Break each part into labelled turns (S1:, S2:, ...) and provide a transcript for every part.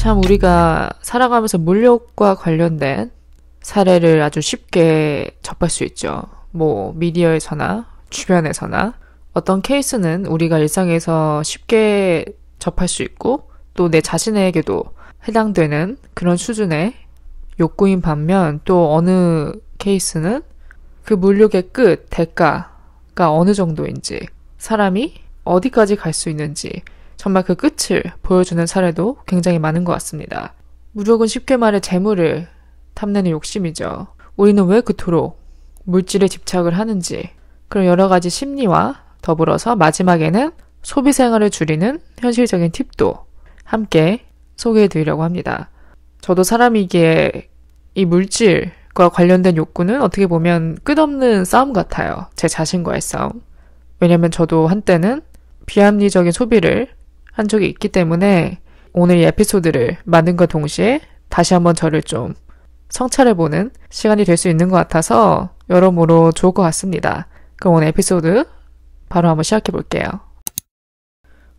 S1: 참 우리가 살아가면서 물욕과 관련된 사례를 아주 쉽게 접할 수 있죠. 뭐 미디어에서나 주변에서나 어떤 케이스는 우리가 일상에서 쉽게 접할 수 있고 또 내 자신에게도 해당되는 그런 수준의 욕구인 반면 또 어느 케이스는 그 물욕의 끝, 대가가 어느 정도인지 사람이 어디까지 갈 수 있는지 정말 그 끝을 보여주는 사례도 굉장히 많은 것 같습니다. 물욕은 쉽게 말해 재물을 탐내는 욕심이죠. 우리는 왜 그토록 물질에 집착을 하는지 그런 여러 가지 심리와 더불어서 마지막에는 소비 생활을 줄이는 현실적인 팁도 함께 소개해드리려고 합니다. 저도 사람이기에 이 물질과 관련된 욕구는 어떻게 보면 끝없는 싸움 같아요. 제 자신과의 싸움. 왜냐면 저도 한때는 비합리적인 소비를 한 적이 있기 때문에 오늘 이 에피소드를 만든과 동시에 다시 한번 저를 좀 성찰해보는 시간이 될 수 있는 것 같아서 여러모로 좋을 것 같습니다. 그럼 오늘 에피소드 바로 한번 시작해볼게요.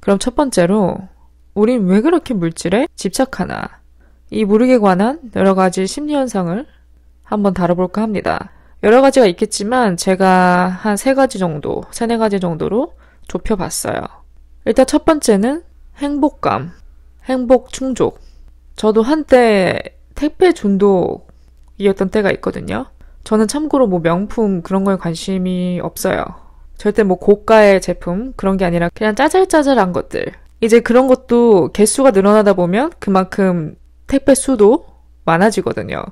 S1: 그럼 첫 번째로 우린 왜 그렇게 물질에 집착하나? 이 물욕에 관한 여러 가지 심리 현상을 한번 다뤄볼까 합니다. 여러 가지가 있겠지만 제가 한 3가지 정도, 3-4가지 정도로 좁혀봤어요. 일단 첫 번째는 행복감, 행복 충족. 저도 한때 택배 중독이었던 때가 있거든요. 저는 참고로 뭐 명품 그런 거에 관심이 없어요. 절대 뭐 고가의 제품 그런 게 아니라 그냥 짜잘짜잘한 것들. 이제 그런 것도 개수가 늘어나다 보면 그만큼 택배 수도 많아지거든요.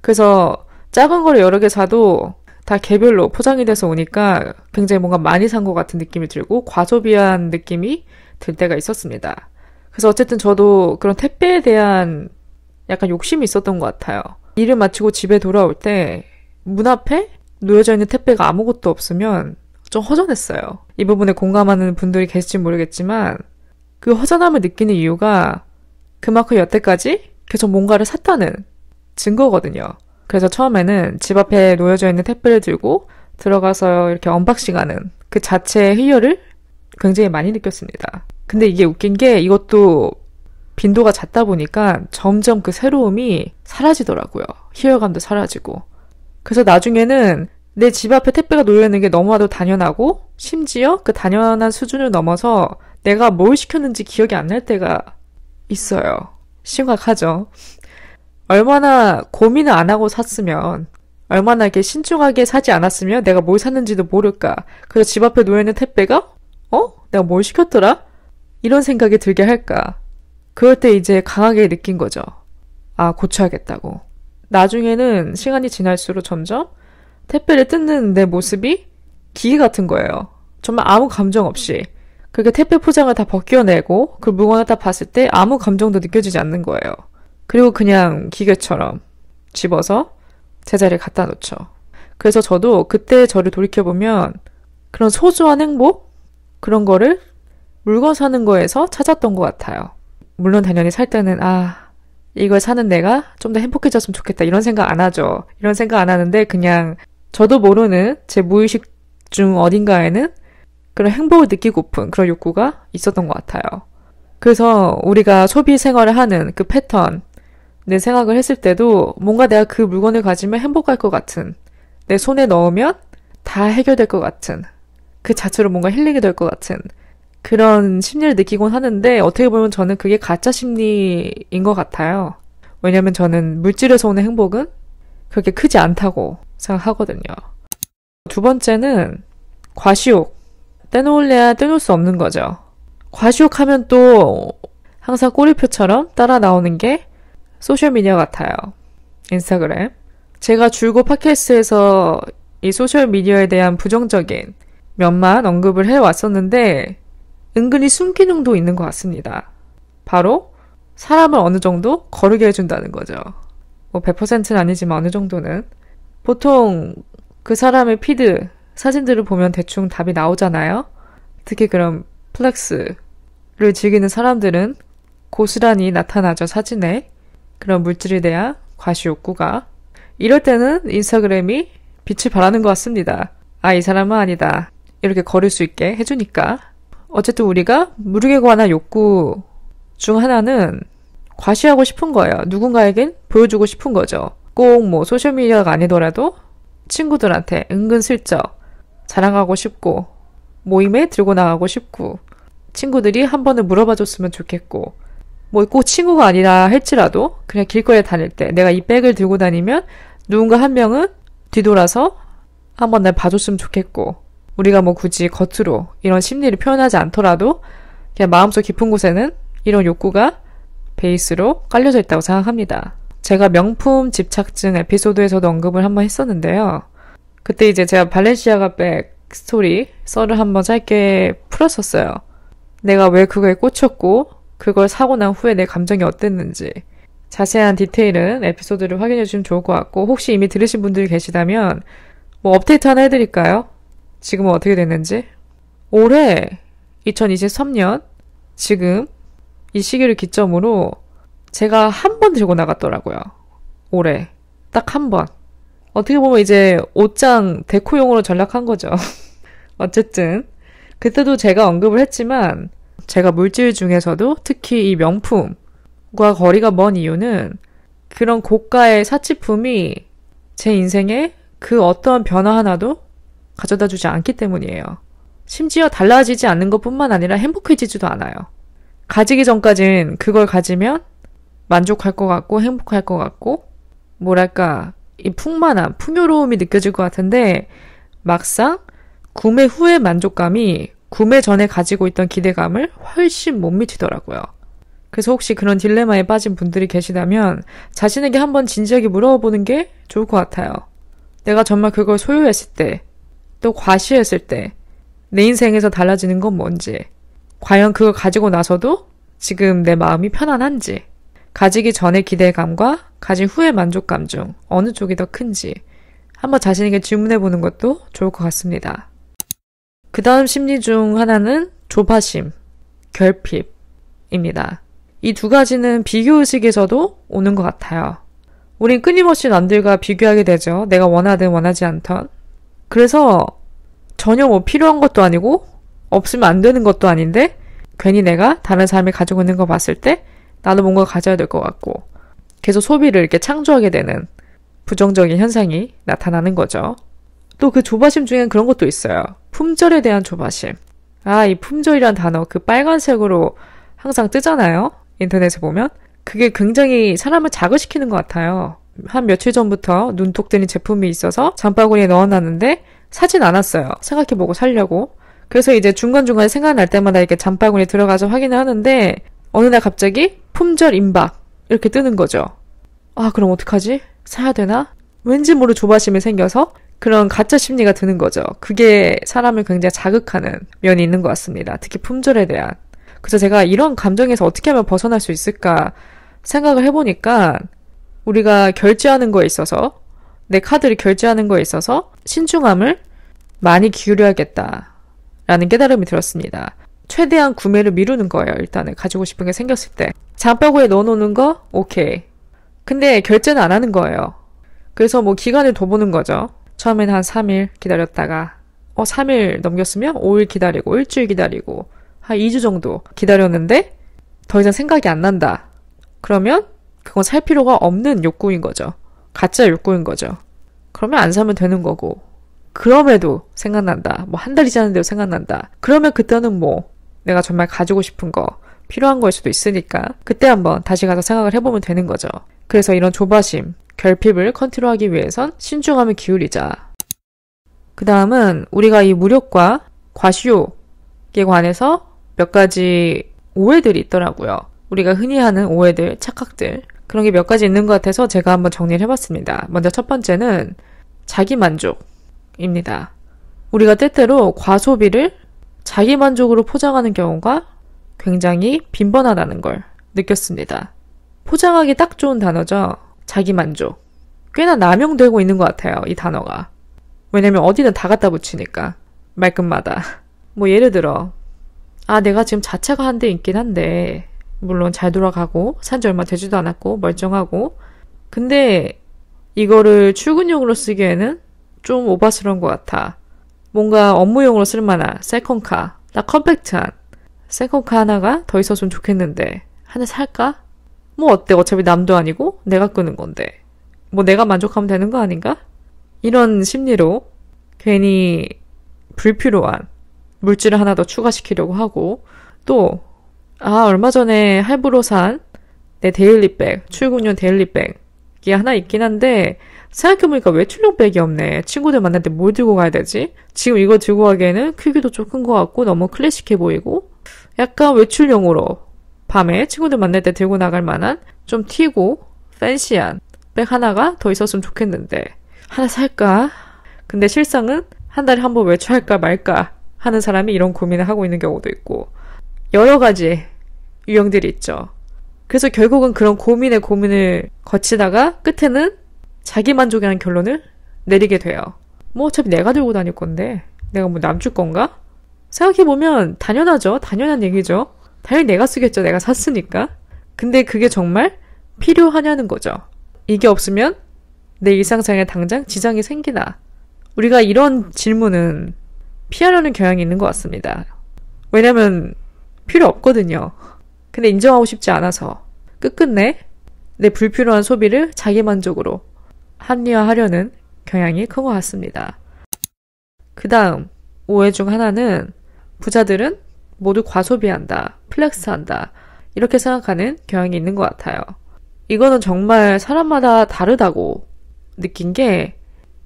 S1: 그래서 작은 거를 여러 개 사도 다 개별로 포장이 돼서 오니까 굉장히 뭔가 많이 산 것 같은 느낌이 들고 과소비한 느낌이 들 때가 있었습니다. 그래서 어쨌든 저도 그런 택배에 대한 약간 욕심이 있었던 것 같아요. 일을 마치고 집에 돌아올 때 문 앞에 놓여져 있는 택배가 아무것도 없으면 좀 허전했어요. 이 부분에 공감하는 분들이 계실지 모르겠지만 그 허전함을 느끼는 이유가 그만큼 여태까지 계속 뭔가를 샀다는 증거거든요. 그래서 처음에는 집 앞에 놓여져 있는 택배를 들고 들어가서 이렇게 언박싱하는 그 자체의 희열을 굉장히 많이 느꼈습니다. 근데 이게 웃긴 게 이것도 빈도가 잦다 보니까 점점 그 새로움이 사라지더라고요. 희열감도 사라지고. 그래서 나중에는 내 집 앞에 택배가 놓여있는 게 너무나도 당연하고 심지어 그 당연한 수준을 넘어서 내가 뭘 시켰는지 기억이 안 날 때가 있어요. 심각하죠. 얼마나 고민을 안 하고 샀으면 얼마나 이렇게 신중하게 사지 않았으면 내가 뭘 샀는지도 모를까. 그래서 집 앞에 놓여있는 택배가 내가 뭘 시켰더라? 이런 생각이 들게 할까. 그럴 때 이제 강하게 느낀 거죠. 아, 고쳐야겠다고. 나중에는 시간이 지날수록 점점 택배를 뜯는 내 모습이 기계 같은 거예요. 정말 아무 감정 없이. 그렇게 택배 포장을 다 벗겨내고 그 물건을 딱 봤을 때 아무 감정도 느껴지지 않는 거예요. 그리고 그냥 기계처럼 집어서 제자리에 갖다 놓죠. 그래서 저도 그때 저를 돌이켜보면 그런 소소한 행복? 그런 거를 물건 사는 거에서 찾았던 것 같아요. 물론 당연히 살 때는 이걸 사는 내가 좀 더 행복해졌으면 좋겠다 이런 생각 안 하죠. 이런 생각 안 하는데 그냥 저도 모르는 제 무의식 중 어딘가에는 그런 행복을 느끼고픈 그런 욕구가 있었던 것 같아요. 그래서 우리가 소비 생활을 하는 그 패턴, 내 생각을 했을 때도 뭔가 내가 그 물건을 가지면 행복할 것 같은, 내 손에 넣으면 다 해결될 것 같은, 그 자체로 뭔가 힐링이 될 것 같은 그런 심리를 느끼곤 하는데 어떻게 보면 저는 그게 가짜 심리인 것 같아요. 왜냐면 저는 물질에서 오는 행복은 그렇게 크지 않다고 생각하거든요. 두 번째는 과시욕. 떼놓을래야 떼놓을 수 없는 거죠. 과시욕하면 또 항상 꼬리표처럼 따라 나오는 게 소셜미디어 같아요. 인스타그램. 제가 줄곧 팟캐스트에서 이 소셜미디어에 대한 부정적인 면만 언급을 해왔었는데 은근히 순기능도 있는 것 같습니다. 바로 사람을 어느 정도 거르게 해준다는 거죠. 뭐 100%는 아니지만 어느 정도는. 보통 그 사람의 피드, 사진들을 보면 대충 답이 나오잖아요. 특히 그런 플렉스를 즐기는 사람들은 고스란히 나타나죠, 사진에. 그런 물질에 대한 과시 욕구가. 이럴 때는 인스타그램이 빛을 발하는 것 같습니다. 이 사람은 아니다. 이렇게 거릴 수 있게 해주니까. 어쨌든 우리가 물욕에 관한 욕구 중 하나는 과시하고 싶은 거예요. 누군가에겐 보여주고 싶은 거죠. 꼭 뭐 소셜미디어가 아니더라도 친구들한테 은근슬쩍 자랑하고 싶고 모임에 들고 나가고 싶고 친구들이 한 번은 물어봐 줬으면 좋겠고 뭐 꼭 친구가 아니라 할지라도 그냥 길거리에 다닐 때 내가 이 백을 들고 다니면 누군가 한 명은 뒤돌아서 한번 날 봐줬으면 좋겠고 우리가 뭐 굳이 겉으로 이런 심리를 표현하지 않더라도 그냥 마음속 깊은 곳에는 이런 욕구가 베이스로 깔려져 있다고 생각합니다. 제가 명품 집착증 에피소드에서도 언급을 한번 했었는데요. 그때 이제 제가 발렌시아가 백 스토리 썰을 한번 짧게 풀었었어요. 내가 왜 그거에 꽂혔고 그걸 사고 난 후에 내 감정이 어땠는지 자세한 디테일은 에피소드를 확인해 주시면 좋을 것 같고 혹시 이미 들으신 분들이 계시다면 뭐 업데이트 하나 해드릴까요? 지금은 어떻게 됐는지? 올해 2023년 지금 이 시기를 기점으로 제가 한 번 들고 나갔더라고요. 올해 딱 한 번. 어떻게 보면 이제 옷장 데코용으로 전락한 거죠. 어쨌든 그때도 제가 언급을 했지만 제가 물질 중에서도 특히 이 명품과 거리가 먼 이유는 그런 고가의 사치품이 제 인생에 그 어떠한 변화 하나도 가져다 주지 않기 때문이에요. 심지어 달라지지 않는 것뿐만 아니라 행복해지지도 않아요. 가지기 전까진 그걸 가지면 만족할 것 같고 행복할 것 같고 뭐랄까 이 풍만함, 풍요로움이 느껴질 것 같은데 막상 구매 후의 만족감이 구매 전에 가지고 있던 기대감을 훨씬 못 미치더라고요. 그래서 혹시 그런 딜레마에 빠진 분들이 계시다면 자신에게 한번 진지하게 물어보는 게 좋을 것 같아요. 내가 정말 그걸 소유했을 때, 또 과시했을 때 내 인생에서 달라지는 건 뭔지, 과연 그걸 가지고 나서도 지금 내 마음이 편안한지, 가지기 전의 기대감과 가진 후의 만족감 중 어느 쪽이 더 큰지 한번 자신에게 질문해보는 것도 좋을 것 같습니다. 그 다음 심리 중 하나는 조바심, 결핍입니다. 이 두 가지는 비교의식에서도 오는 것 같아요. 우린 끊임없이 남들과 비교하게 되죠. 내가 원하든 원하지 않던. 그래서 전혀 뭐 필요한 것도 아니고 없으면 안 되는 것도 아닌데 괜히 내가 다른 사람이 가지고 있는 거 봤을 때 나도 뭔가 가져야 될 것 같고 계속 소비를 이렇게 창조하게 되는 부정적인 현상이 나타나는 거죠. 또 그 조바심 중엔 그런 것도 있어요. 품절에 대한 조바심. 이 품절이란 단어 그 빨간색으로 항상 뜨잖아요. 인터넷에 보면. 그게 굉장히 사람을 자극시키는 것 같아요. 한 며칠 전부터 눈독 들인 제품이 있어서 장바구니에 넣어놨는데 사진 않았어요. 생각해보고 사려고. 그래서 이제 중간중간에 생각날 때마다 이렇게 장바구니에 들어가서 확인을 하는데 어느 날 갑자기 품절 임박 이렇게 뜨는 거죠. 그럼 어떡하지? 사야 되나? 왠지 모를 조바심이 생겨서 그런 가짜 심리가 드는 거죠. 그게 사람을 굉장히 자극하는 면이 있는 것 같습니다. 특히 품절에 대한. 그래서 제가 이런 감정에서 어떻게 하면 벗어날 수 있을까 생각을 해보니까 우리가 결제하는 거에 있어서 내 카드를 결제하는 거에 있어서 신중함을 많이 기울여야겠다라는 깨달음이 들었습니다. 최대한 구매를 미루는 거예요. 일단은 가지고 싶은 게 생겼을 때. 장바구니에 넣어놓는 거? 오케이. 근데 결제는 안 하는 거예요. 그래서 뭐 기간을 둬 보는 거죠. 처음에는 한 3일 기다렸다가 3일 넘겼으면 5일 기다리고 일주일 기다리고 한 2주 정도 기다렸는데 더 이상 생각이 안 난다. 그러면 그건 살 필요가 없는 욕구인 거죠. 가짜 욕구인 거죠. 그러면 안 사면 되는 거고 그럼에도 생각난다. 뭐 한 달이 지났는데도 생각난다. 그러면 그때는 뭐 내가 정말 가지고 싶은 거 필요한 거일 수도 있으니까 그때 한번 다시 가서 생각을 해보면 되는 거죠. 그래서 이런 조바심, 결핍을 컨트롤하기 위해선 신중함을 기울이자. 그 다음은 우리가 이 무력과 과시욕에 관해서 몇 가지 오해들이 있더라고요. 우리가 흔히 하는 오해들, 착각들 그런 게 몇 가지 있는 것 같아서 제가 한번 정리를 해봤습니다. 먼저 첫 번째는 자기만족입니다. 우리가 때때로 과소비를 자기만족으로 포장하는 경우가 굉장히 빈번하다는 걸 느꼈습니다. 포장하기 딱 좋은 단어죠. 자기만족. 꽤나 남용되고 있는 것 같아요. 이 단어가. 왜냐면 어디든 다 갖다 붙이니까. 말끝마다. 뭐 예를 들어 내가 지금 자차가 한 대 있긴 한데 물론 잘 돌아가고 산지 얼마 되지도 않았고 멀쩡하고 근데 이거를 출근용으로 쓰기에는 좀 오바스러운 것 같아. 뭔가 업무용으로 쓸만한 세컨카, 딱 컴팩트한 세컨카 하나가 더 있었으면 좋겠는데 하나 살까? 뭐 어때? 어차피 남도 아니고 내가 끄는 건데. 뭐 내가 만족하면 되는 거 아닌가? 이런 심리로 괜히 불필요한 물질을 하나 더 추가시키려고 하고 또 얼마 전에 할부로 산 내 데일리백, 출근용 데일리백이 하나 있긴 한데 생각해보니까 외출용 백이 없네. 친구들 만날 때 뭘 들고 가야 되지? 지금 이거 들고 가기에는 크기도 좀 큰 것 같고 너무 클래식해 보이고 약간 외출용으로 밤에 친구들 만날 때 들고 나갈 만한 좀 튀고 팬시한 백 하나가 더 있었으면 좋겠는데 하나 살까? 근데 실상은 한 달에 한 번 외출할까 말까 하는 사람이 이런 고민을 하고 있는 경우도 있고 여러 가지 유형들이 있죠. 그래서 결국은 그런 고민을 거치다가 끝에는 자기만족이라는 결론을 내리게 돼요. 뭐 어차피 내가 들고 다닐 건데 내가 뭐 남 줄 건가? 생각해보면 당연하죠. 당연한 얘기죠. 당연히 내가 쓰겠죠. 내가 샀으니까. 근데 그게 정말 필요하냐는 거죠. 이게 없으면 내 일상생활에 당장 지장이 생기나? 우리가 이런 질문은 피하려는 경향이 있는 것 같습니다. 왜냐면 필요 없거든요. 근데 인정하고 싶지 않아서 끝끝내 내 불필요한 소비를 자기만족으로 합리화하려는 경향이 큰 것 같습니다. 그 다음 오해 중 하나는 부자들은 모두 과소비한다, 플렉스한다 이렇게 생각하는 경향이 있는 것 같아요. 이거는 정말 사람마다 다르다고 느낀 게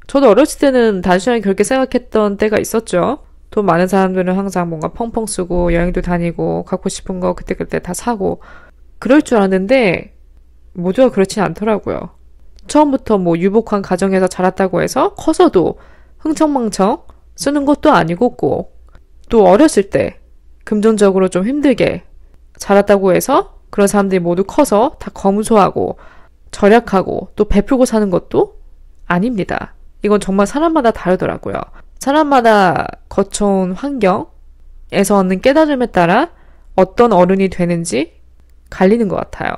S1: 저도 어렸을 때는 단순하게 그렇게 생각했던 때가 있었죠. 돈 많은 사람들은 항상 뭔가 펑펑 쓰고 여행도 다니고 갖고 싶은 거 그때그때 다 사고 그럴 줄 알았는데 모두가 그렇진 않더라고요. 처음부터 뭐 유복한 가정에서 자랐다고 해서 커서도 흥청망청 쓰는 것도 아니고 꼭 또 어렸을 때 금전적으로 좀 힘들게 자랐다고 해서 그런 사람들이 모두 커서 다 검소하고 절약하고 또 베풀고 사는 것도 아닙니다. 이건 정말 사람마다 다르더라고요. 사람마다 거쳐온 환경에서 얻는 깨달음에 따라 어떤 어른이 되는지 갈리는 것 같아요.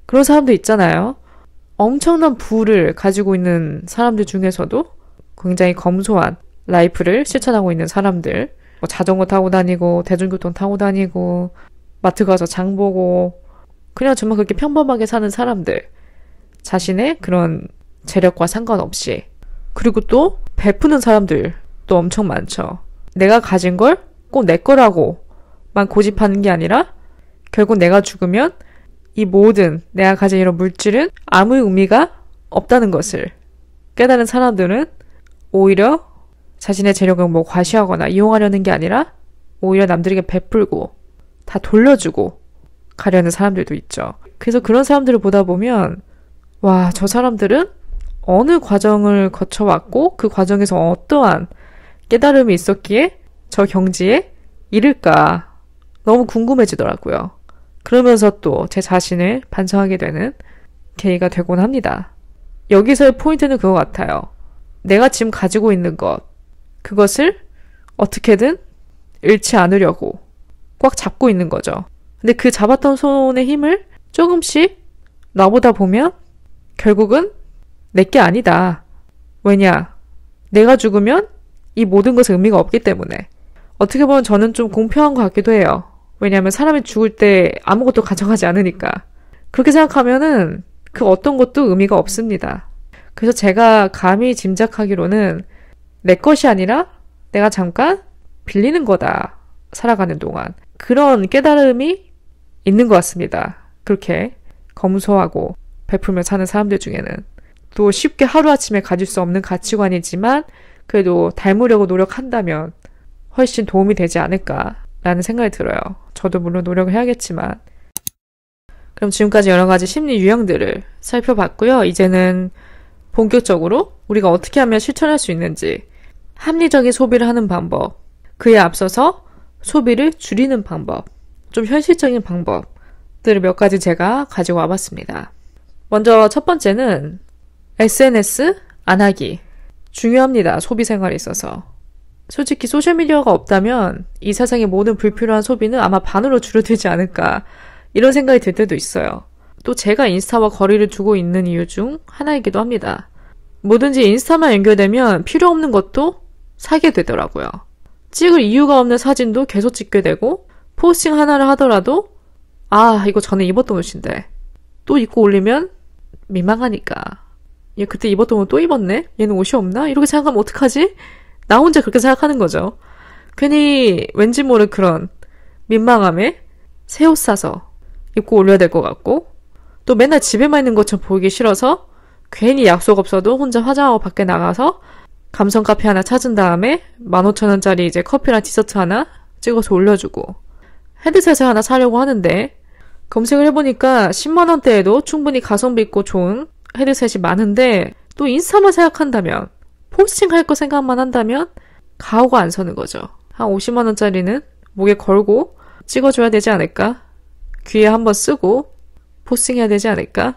S1: 그런 사람도 있잖아요. 엄청난 부를 가지고 있는 사람들 중에서도 굉장히 검소한 라이프를 실천하고 있는 사람들, 뭐 자전거 타고 다니고 대중교통 타고 다니고 마트 가서 장 보고 그냥 정말 그렇게 평범하게 사는 사람들, 자신의 그런 재력과 상관없이. 그리고 또 베푸는 사람들도 엄청 많죠. 내가 가진 걸 꼭 내 거라고만 고집하는 게 아니라 결국 내가 죽으면 이 모든 내가 가진 이런 물질은 아무 의미가 없다는 것을 깨달은 사람들은 오히려 자신의 재력을 뭐 과시하거나 이용하려는 게 아니라 오히려 남들에게 베풀고 다 돌려주고 가려는 사람들도 있죠. 그래서 그런 사람들을 보다 보면 와, 저 사람들은 어느 과정을 거쳐왔고 그 과정에서 어떠한 깨달음이 있었기에 저 경지에 이를까 너무 궁금해지더라고요. 그러면서 또 제 자신을 반성하게 되는 계기가 되곤 합니다. 여기서의 포인트는 그거 같아요. 내가 지금 가지고 있는 것, 그것을 어떻게든 잃지 않으려고 꽉 잡고 있는 거죠. 근데 그 잡았던 손의 힘을 조금씩 놔보다 보면 결국은 내게 아니다. 왜냐? 내가 죽으면 이 모든 것은 의미가 없기 때문에. 어떻게 보면 저는 좀 공평한 것 같기도 해요. 왜냐하면 사람이 죽을 때 아무것도 가져가지 않으니까. 그렇게 생각하면은 그 어떤 것도 의미가 없습니다. 그래서 제가 감히 짐작하기로는 내 것이 아니라 내가 잠깐 빌리는 거다. 살아가는 동안. 그런 깨달음이 있는 것 같습니다. 그렇게 검소하고 베풀며 사는 사람들 중에는. 또 쉽게 하루아침에 가질 수 없는 가치관이지만 그래도 닮으려고 노력한다면 훨씬 도움이 되지 않을까라는 생각이 들어요. 저도 물론 노력을 해야겠지만. 그럼 지금까지 여러 가지 심리 유형들을 살펴봤고요. 이제는 본격적으로 우리가 어떻게 하면 실천할 수 있는지, 합리적인 소비를 하는 방법, 그에 앞서서 소비를 줄이는 방법, 좀 현실적인 방법들을 몇 가지 제가 가지고 와봤습니다. 먼저 첫 번째는 SNS 안 하기. 중요합니다. 소비 생활에 있어서. 솔직히 소셜미디어가 없다면 이 세상의 모든 불필요한 소비는 아마 반으로 줄어들지 않을까 이런 생각이 들 때도 있어요. 또 제가 인스타와 거리를 두고 있는 이유 중 하나이기도 합니다. 뭐든지 인스타만 연결되면 필요 없는 것도 사게 되더라고요. 찍을 이유가 없는 사진도 계속 찍게 되고 포스팅 하나를 하더라도 이거 전에 입었던 옷인데 또 입고 올리면 민망하니까. 얘 그때 입었던 옷 또 입었네? 얘는 옷이 없나? 이렇게 생각하면 어떡하지? 나 혼자 그렇게 생각하는 거죠. 괜히 왠지 모를 그런 민망함에 새 옷 사서 입고 올려야 될 것 같고, 또 맨날 집에만 있는 것처럼 보이기 싫어서 괜히 약속 없어도 혼자 화장하고 밖에 나가서 감성 카페 하나 찾은 다음에 15,000원짜리 이제 커피랑 디저트 하나 찍어서 올려주고, 헤드셋을 하나 사려고 하는데 검색을 해보니까 10만원대에도 충분히 가성비 있고 좋은 헤드셋이 많은데, 또 인스타만 생각한다면, 포스팅할 거 생각만 한다면 가오가 안 서는 거죠. 한 50만원짜리는 목에 걸고 찍어줘야 되지 않을까? 귀에 한번 쓰고 포스팅해야 되지 않을까?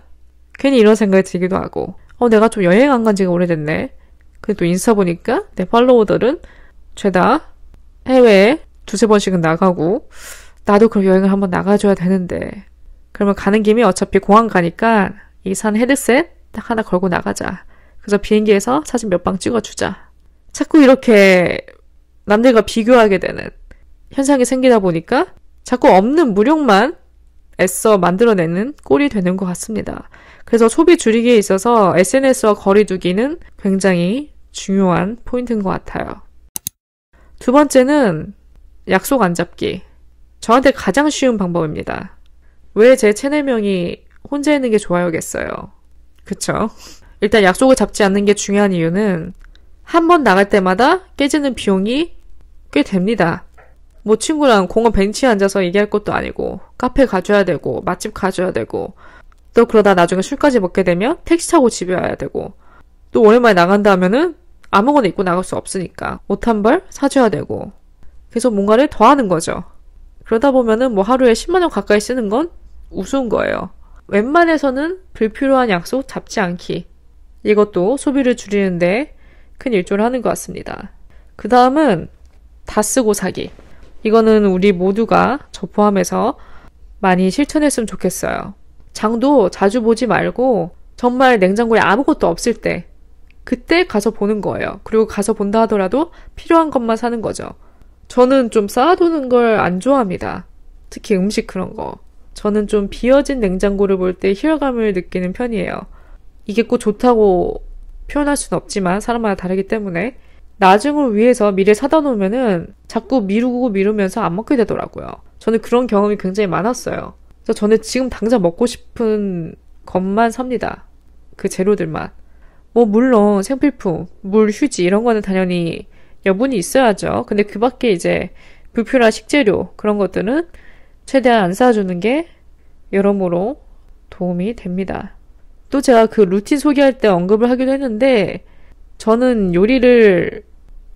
S1: 괜히 이런 생각이 들기도 하고, 내가 좀 여행 안 간 지가 오래됐네. 근데 또 인스타 보니까 내 팔로워들은 죄다 해외에 두세 번씩은 나가고, 나도 그럼 여행을 한번 나가줘야 되는데, 그러면 가는 김에 어차피 공항 가니까 이 산 헤드셋 딱 하나 걸고 나가자. 그래서 비행기에서 사진 몇 방 찍어주자. 자꾸 이렇게 남들과 비교하게 되는 현상이 생기다 보니까 자꾸 없는 무력만 애써 만들어내는 꼴이 되는 것 같습니다. 그래서 소비 줄이기에 있어서 SNS와 거리 두기는 굉장히 중요한 포인트인 것 같아요. 두 번째는 약속 안 잡기. 저한테 가장 쉬운 방법입니다. 왜 제 채널명이 혼자 있는 게 좋아요겠어요. 그쵸? 일단 약속을 잡지 않는 게 중요한 이유는 한 번 나갈 때마다 깨지는 비용이 꽤 됩니다. 뭐 친구랑 공원 벤치에 앉아서 얘기할 것도 아니고, 카페 가줘야 되고, 맛집 가줘야 되고, 또 그러다 나중에 술까지 먹게 되면 택시 타고 집에 와야 되고, 또 오랜만에 나간다 하면은 아무거나 입고 나갈 수 없으니까 옷 한 벌 사줘야 되고, 계속 뭔가를 더 하는 거죠. 그러다 보면은 뭐 하루에 10만원 가까이 쓰는 건 우스운 거예요. 웬만해서는 불필요한 약속 잡지 않기. 이것도 소비를 줄이는데 큰 일조를 하는 것 같습니다. 그 다음은 다 쓰고 사기. 이거는 우리 모두가 저 포함해서 많이 실천했으면 좋겠어요. 장도 자주 보지 말고 정말 냉장고에 아무것도 없을 때, 그때 가서 보는 거예요. 그리고 가서 본다 하더라도 필요한 것만 사는 거죠. 저는 좀 쌓아두는 걸 안 좋아합니다. 특히 음식 그런 거. 저는 좀 비어진 냉장고를 볼 때 희열감을 느끼는 편이에요. 이게 꼭 좋다고 표현할 수는 없지만 사람마다 다르기 때문에 나중을 위해서 미리 사다 놓으면은 자꾸 미루면서 안 먹게 되더라고요. 저는 그런 경험이 굉장히 많았어요. 그래서 저는 지금 당장 먹고 싶은 것만 삽니다. 그 재료들만. 뭐 물론 생필품, 물, 휴지 이런 거는 당연히 여분이 있어야죠. 근데 그 밖에 이제 불필요한 식재료 그런 것들은 최대한 안 사주는 게 여러모로 도움이 됩니다. 또 제가 그 루틴 소개할 때 언급을 하기도 했는데, 저는 요리를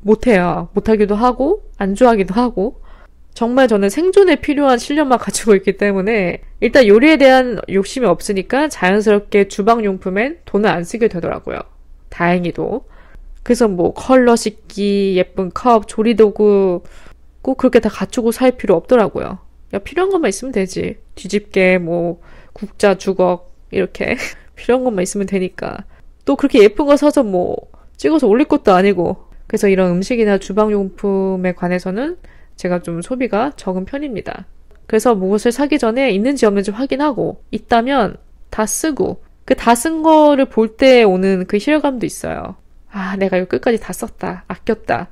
S1: 못해요. 못하기도 하고 안 좋아하기도 하고, 정말 저는 생존에 필요한 실력만 가지고 있기 때문에 일단 요리에 대한 욕심이 없으니까 자연스럽게 주방용품엔 돈을 안 쓰게 되더라고요. 다행히도. 그래서 뭐 컬러 씻기, 예쁜 컵, 조리도구 꼭 그렇게 다 갖추고 살 필요 없더라고요. 야, 필요한 것만 있으면 되지. 뒤집개, 뭐 국자, 주걱 이렇게 필요한 것만 있으면 되니까. 또 그렇게 예쁜 거 사서 뭐 찍어서 올릴 것도 아니고. 그래서 이런 음식이나 주방용품에 관해서는 제가 좀 소비가 적은 편입니다. 그래서 무엇을 사기 전에 있는지 없는지 확인하고, 있다면 다 쓰고, 그 다 쓴 거를 볼 때 오는 그 희열감도 있어요. 아, 내가 이거 끝까지 다 썼다, 아꼈다,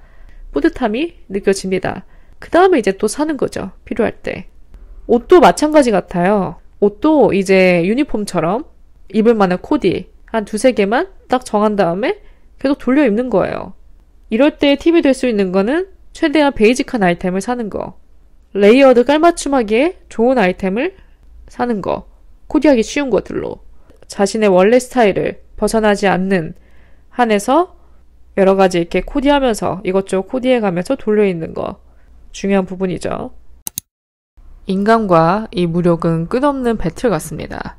S1: 뿌듯함이 느껴집니다. 그 다음에 이제 또 사는 거죠, 필요할 때. 옷도 마찬가지 같아요. 옷도 이제 유니폼처럼 입을 만한 코디 한 두세 개만 딱 정한 다음에 계속 돌려 입는 거예요. 이럴 때 팁이 될 수 있는 거는 최대한 베이직한 아이템을 사는 거, 레이어드 깔맞춤하기에 좋은 아이템을 사는 거, 코디하기 쉬운 것들로 자신의 원래 스타일을 벗어나지 않는 한에서 여러 가지 이렇게 코디하면서 이것저것 코디해가면서 돌려입는 거 중요한 부분이죠. 인간과 이 무력은 끝없는 배틀 같습니다.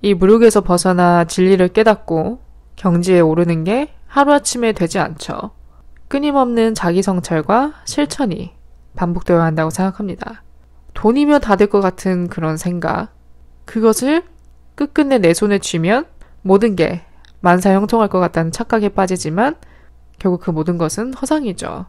S1: 이 무력에서 벗어나 진리를 깨닫고 경지에 오르는 게 하루아침에 되지 않죠. 끊임없는 자기 성찰과 실천이 반복되어야 한다고 생각합니다. 돈이면 다 될 것 같은 그런 생각, 그것을 끝끝내 내 손에 쥐면 모든 게 만사형통할 것 같다는 착각에 빠지지만 결국 그 모든 것은 허상이죠.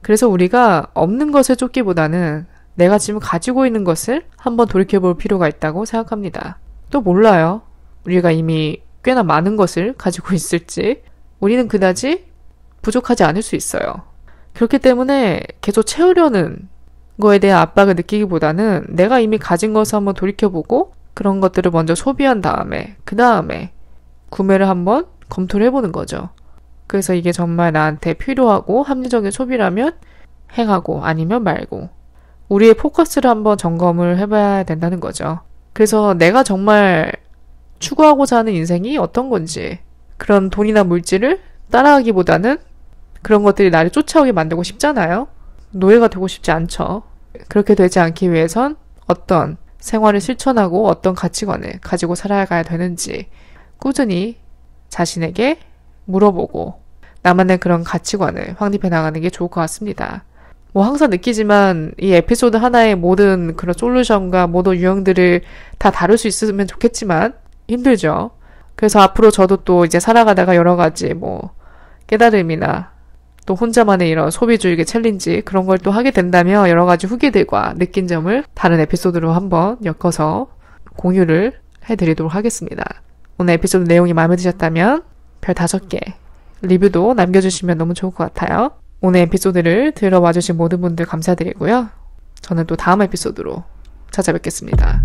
S1: 그래서 우리가 없는 것을 쫓기보다는 내가 지금 가지고 있는 것을 한번 돌이켜볼 필요가 있다고 생각합니다. 또 몰라요. 우리가 이미 꽤나 많은 것을 가지고 있을지 우리는 그다지 부족하지 않을 수 있어요. 그렇기 때문에 계속 채우려는 거에 대한 압박을 느끼기보다는 내가 이미 가진 것을 한번 돌이켜보고 그런 것들을 먼저 소비한 다음에 그 다음에 구매를 한번 검토를 해보는 거죠. 그래서 이게 정말 나한테 필요하고 합리적인 소비라면 행하고 아니면 말고 우리의 포커스를 한번 점검을 해봐야 된다는 거죠. 그래서 내가 정말 추구하고자 하는 인생이 어떤 건지 그런 돈이나 물질을 따라가기보다는 그런 것들이 나를 쫓아오게 만들고 싶잖아요. 노예가 되고 싶지 않죠. 그렇게 되지 않기 위해선 어떤 생활을 실천하고 어떤 가치관을 가지고 살아가야 되는지 꾸준히 자신에게 물어보고 나만의 그런 가치관을 확립해 나가는 게 좋을 것 같습니다. 뭐 항상 느끼지만 이 에피소드 하나의 모든 그런 솔루션과 모든 유형들을 다 다룰 수 있으면 좋겠지만 힘들죠. 그래서 앞으로 저도 또 이제 살아가다가 여러 가지 뭐 깨달음이나 또 혼자만의 이런 소비주의의 챌린지 그런 걸 또 하게 된다면 여러 가지 후기들과 느낀 점을 다른 에피소드로 한번 엮어서 공유를 해드리도록 하겠습니다. 오늘 에피소드 내용이 마음에 드셨다면 별 5개 리뷰도 남겨주시면 너무 좋을 것 같아요. 오늘 에피소드를 들어와주신 모든 분들 감사드리고요. 저는 또 다음 에피소드로 찾아뵙겠습니다.